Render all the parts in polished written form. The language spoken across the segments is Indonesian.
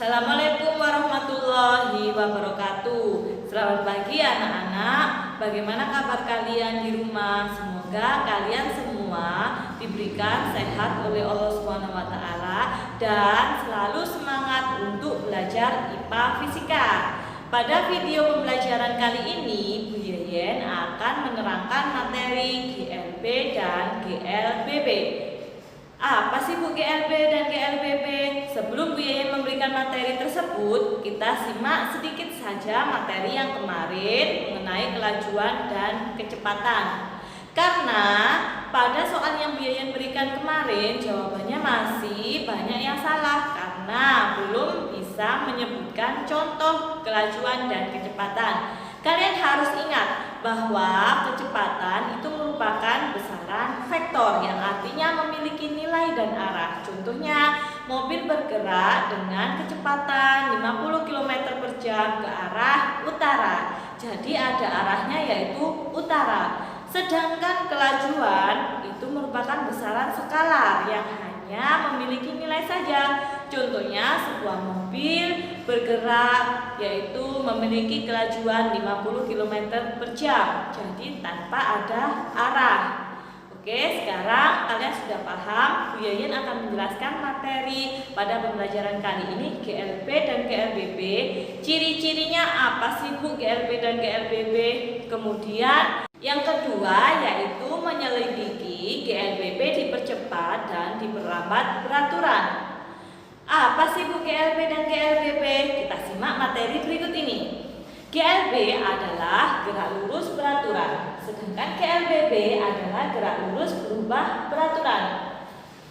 Assalamualaikum warahmatullahi wabarakatuh. Selamat pagi anak-anak. Bagaimana kabar kalian di rumah? Semoga kalian semua diberikan sehat oleh Allah SWT dan selalu semangat untuk belajar IPA Fisika. Pada video pembelajaran kali ini, Bu Yeyen akan menerangkan materi GLB dan GLBB. Apa sih Bu GLB dan GLBB? Sebelum Bu Yeyen memberikan materi tersebut, kita simak sedikit saja materi yang kemarin mengenai kelajuan dan kecepatan. Karena pada soal yang Bu Yeyen berikan kemarin, jawabannya masih banyak yang salah karena belum bisa menyebutkan contoh kelajuan dan kecepatan. Kalian harus ingat bahwa kecepatan itu merupakan besaran vektor yang artinya memiliki nilai dan arah. Contohnya, mobil bergerak dengan kecepatan 50 km per jam ke arah utara. Jadi ada arahnya yaitu utara. Sedangkan kelajuan itu merupakan besaran skalar yang hanya memiliki nilai saja. Contohnya sebuah mobil bergerak yaitu memiliki kelajuan 50 km per jam. Jadi tanpa ada arah. Oke, sekarang kalian sudah paham. Bu Yeyen akan menjelaskan materi pada pembelajaran kali ini GLB dan GLBB. Ciri-cirinya apa sih Bu GLB dan GLBB? Kemudian yang kedua yaitu menyelidiki GLBB dipercepat dan diperlambat beraturan. Apa sih Bu GLB dan GLBB? Kita simak materi berikut ini. GLB adalah gerak lurus beraturan, sedangkan GLBB adalah gerak lurus berubah beraturan.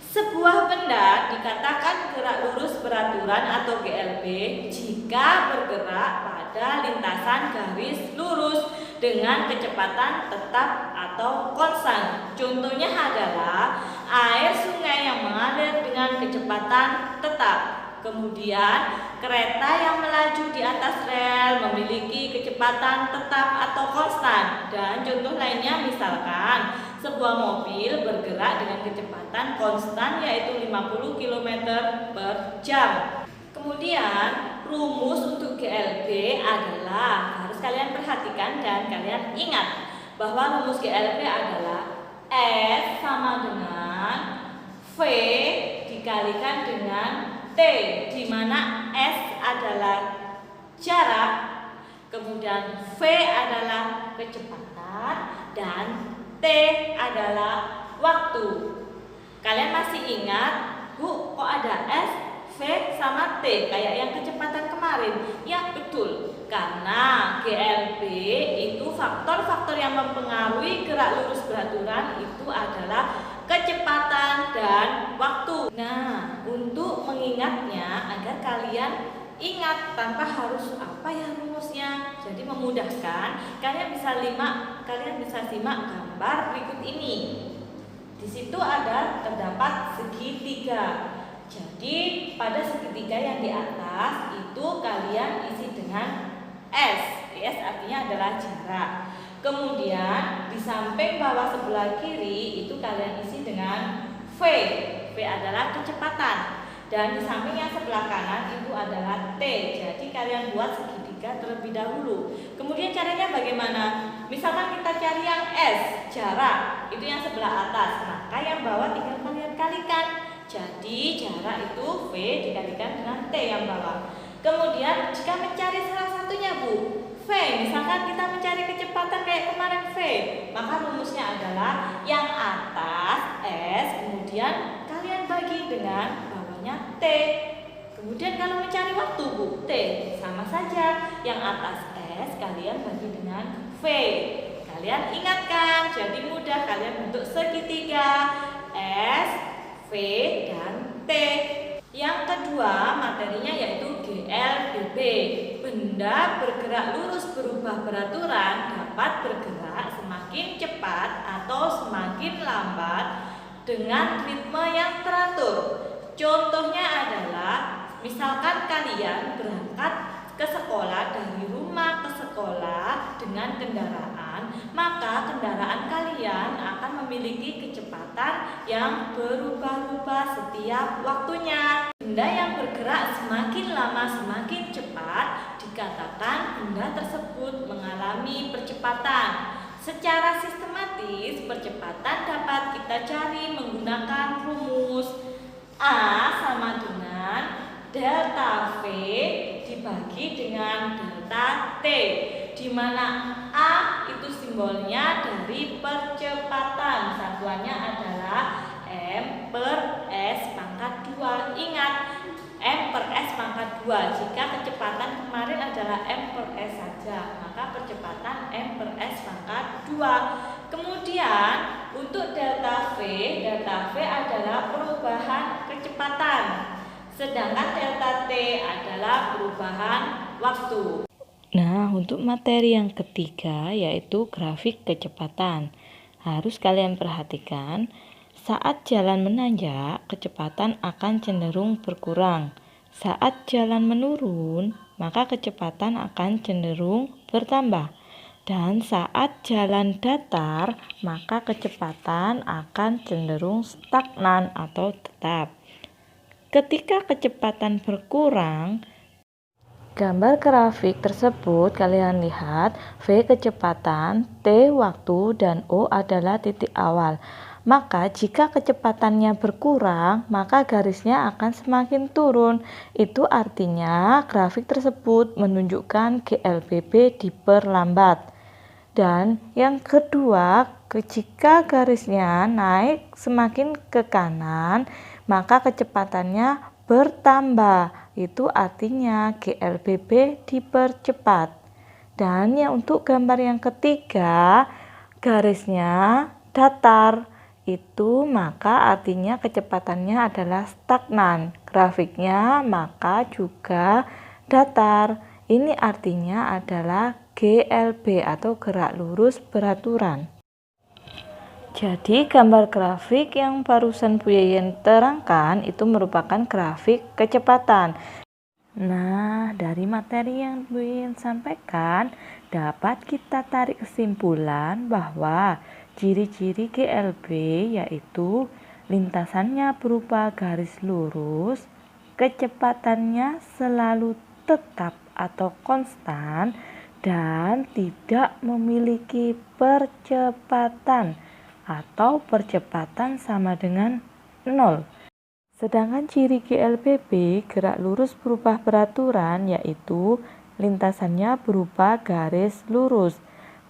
Sebuah benda dikatakan gerak lurus beraturan atau GLB jika bergerak pada lintasan garis lurus dengan kecepatan tetap atau konstan. Contohnya adalah air sungai yang mengalir dengan kecepatan tetap. Kemudian kereta yang melaju di atas rel memiliki kecepatan tetap atau konstan. Dan contoh lainnya misalkan sebuah mobil bergerak dengan kecepatan konstan yaitu 50 km per jam. Kemudian rumus untuk GLB adalah, harus kalian perhatikan dan kalian ingat bahwa rumus GLB adalah S sama dengan V dikalikan dengan T, di mana S adalah jarak, kemudian V adalah kecepatan, dan T adalah waktu. Kalian masih ingat, Bu, kok ada S, V, sama T kayak yang kecepatan kemarin? Ya betul, karena GLB itu faktor-faktor yang mempengaruhi gerak lurus beraturan itu adalah kecepatan dan waktu. Nah, untuk mengingatnya agar kalian ingat tanpa harus apa ya rumusnya, jadi memudahkan, kalian bisa simak gambar berikut ini. Di situ terdapat segitiga. Jadi pada segitiga yang di atas itu kalian isi dengan S. S artinya adalah jarak. Kemudian di samping bawah sebelah kiri itu kalian isi dengan V. V adalah kecepatan. Dan di samping yang sebelah kanan itu adalah T. Jadi kalian buat segitiga terlebih dahulu. Kemudian caranya bagaimana? Misalkan kita cari yang S, jarak, itu yang sebelah atas. Maka yang bawah tinggal kalian kalikan. Jadi jarak itu V dikalikan dengan T yang bawah. Kemudian jika mencari salah satunya Bu, V, misalkan kita mencari kecepatan kayak kemarin V, maka rumusnya adalah yang atas S, kemudian kalian bagi dengan bawahnya T. Kemudian kalau mencari waktu Bu, T, sama saja, yang atas S kalian bagi dengan V. Kalian ingatkan, jadi mudah kalian bentuk segitiga S, V, dan T. Yang kedua materinya yaitu GLBB. Benda bergerak lurus berubah beraturan dapat bergerak semakin cepat atau semakin lambat dengan ritme yang teratur. Contohnya adalah misalkan kalian berangkat ke sekolah dari rumah ke sekolah dengan kendaraan, maka kendaraan kalian akan memiliki kecepatan yang berubah-ubah setiap waktunya. Benda yang bergerak semakin lama semakin cepat dikatakan benda tersebut mengalami percepatan. Secara sistematis, percepatan dapat kita cari menggunakan rumus A sama dengan delta V dibagi dengan delta T, di mana A itu simbolnya dari percepatan, satuannya adalah M per S pangkat 2. Ingat, M per S pangkat 2. Jika kecepatan kemarin adalah M per S saja, maka percepatan M per S pangkat 2. Kemudian untuk delta V adalah perubahan kecepatan, sedangkan delta T adalah perubahan waktu. Nah, untuk materi yang ketiga yaitu grafik kecepatan. Harus kalian perhatikan, saat jalan menanjak, kecepatan akan cenderung berkurang. Saat jalan menurun, maka kecepatan akan cenderung bertambah. Dan saat jalan datar, maka kecepatan akan cenderung stagnan atau tetap. Ketika kecepatan berkurang, gambar grafik tersebut kalian lihat V kecepatan, T waktu, dan O adalah titik awal. Maka jika kecepatannya berkurang, maka garisnya akan semakin turun. Itu artinya grafik tersebut menunjukkan GLBB diperlambat. Dan yang kedua, jika garisnya naik semakin ke kanan, maka kecepatannya bertambah. Itu artinya GLBB dipercepat. Dan yang untuk gambar yang ketiga, garisnya datar. Itu maka artinya kecepatannya adalah stagnan. Grafiknya maka juga datar. Ini artinya adalah GLB atau gerak lurus beraturan. Jadi gambar grafik yang barusan Bu Yeyen terangkan itu merupakan grafik kecepatan. Nah, dari materi yang Bu Yeyen sampaikan dapat kita tarik kesimpulan bahwa ciri-ciri GLB yaitu lintasannya berupa garis lurus, kecepatannya selalu tetap atau konstan, dan tidak memiliki percepatan atau percepatan sama dengan 0. Sedangkan ciri GLBB gerak lurus berubah beraturan yaitu lintasannya berupa garis lurus,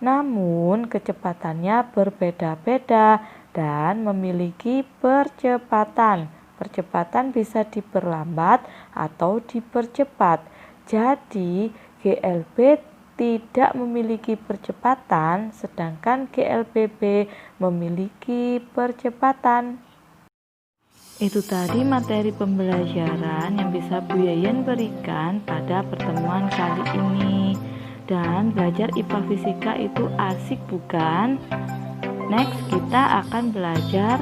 namun kecepatannya berbeda-beda dan memiliki percepatan. Percepatan bisa diperlambat atau dipercepat. Jadi GLB tidak memiliki percepatan, sedangkan GLBB memiliki percepatan. Itu tadi materi pembelajaran yang bisa Bu Yeyen berikan pada pertemuan kali ini. Dan belajar IPA Fisika itu asik bukan? Next kita akan belajar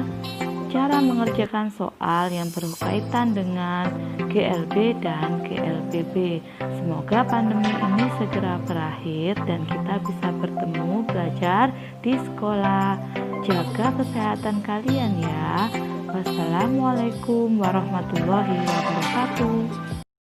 cara mengerjakan soal yang berkaitan dengan GLB dan GLBB. Semoga pandemi ini segera berakhir dan kita bisa bertemu belajar di sekolah. Jaga kesehatan kalian ya. Wassalamualaikum warahmatullahi wabarakatuh.